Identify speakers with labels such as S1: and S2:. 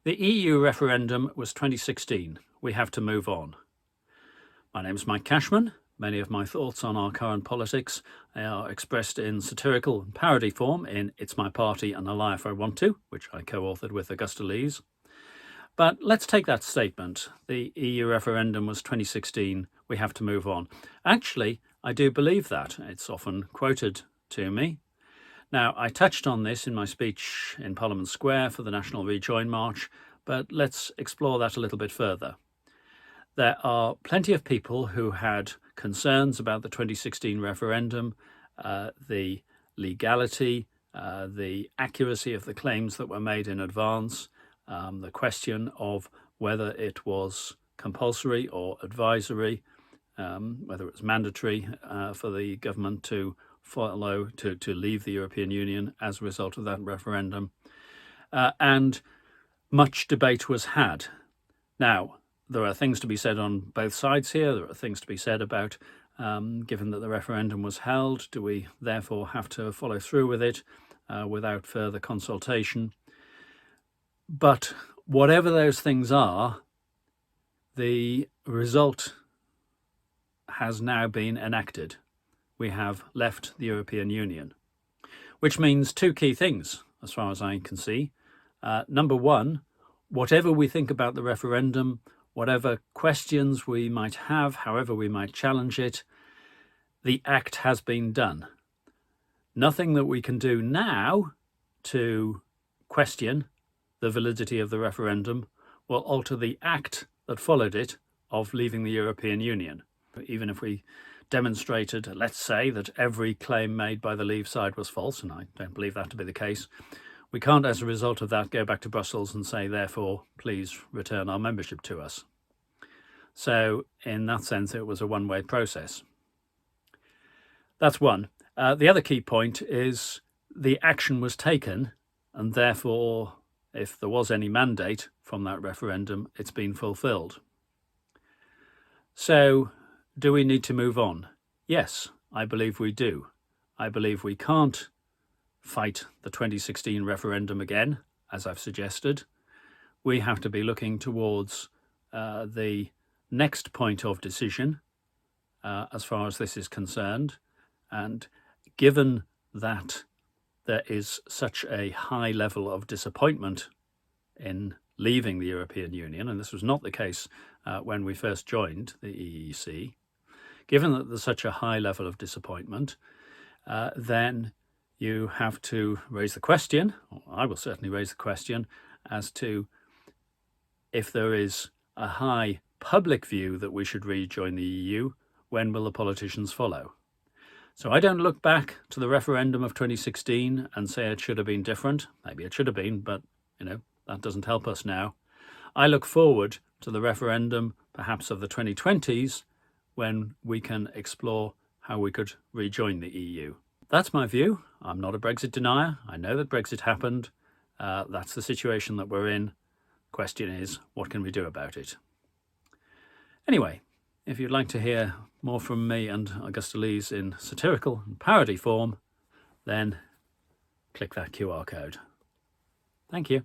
S1: The EU referendum was 2016. We have to move on. My name is Mike Cashman. Many of my thoughts on our current politics are expressed in satirical and parody form in It's My Party and I Lie If I Want To, which I co-authored with Augusta Lees. But let's take that statement. The EU referendum was 2016. We have to move on. Actually, I do believe that. It's often quoted to me. Now, I touched on this in my speech in Parliament Square for the National Rejoin March, but let's explore that a little bit further. There are plenty of people who had concerns about the 2016 referendum, the legality, the accuracy of the claims that were made in advance, the question of whether it was compulsory or advisory, whether it was mandatory for the government to follow, to leave the European Union as a result of that referendum. And much debate was had. Now, there are things to be said on both sides here. There are things to be said about, given that the referendum was held, do we therefore have to follow through with it without further consultation? But whatever those things are, the result has now been enacted. We have left the European Union, which means two key things, as far as I can see. Number one, whatever we think about the referendum, whatever questions we might have, however we might challenge it, the act has been done. Nothing that we can do now to question the validity of the referendum will alter the act that followed it of leaving the European Union. Even if we demonstrated, let's say, that every claim made by the Leave side was false, and I don't believe that to be the case, we can't, as a result of that, go back to Brussels and say, therefore, please return our membership to us. So, in that sense, it was a one-way process. That's one. The other key point is the action was taken, and therefore, if there was any mandate from that referendum, it's been fulfilled. So, do we need to move on? Yes, I believe we do. I believe we can't fight the 2016 referendum again, as I've suggested. We have to be looking towards the next point of decision as far as this is concerned. And given that there is such a high level of disappointment in leaving the European Union, and this was not the case when we first joined the EEC, given that there's such a high level of disappointment, then you have to raise the question, or I will certainly raise the question, as to if there is a high public view that we should rejoin the EU, when will the politicians follow? So I don't look back to the referendum of 2016 and say it should have been different. Maybe it should have been, but that doesn't help us now. I look forward to the referendum, perhaps of the 2020s, when we can explore how we could rejoin the EU. That's my view. I'm not a Brexit denier. I know that Brexit happened. That's the situation that we're in. Question is, what can we do about it? Anyway, if you'd like to hear more from me and Augusta Lees in satirical and parody form, then click that QR code. Thank you.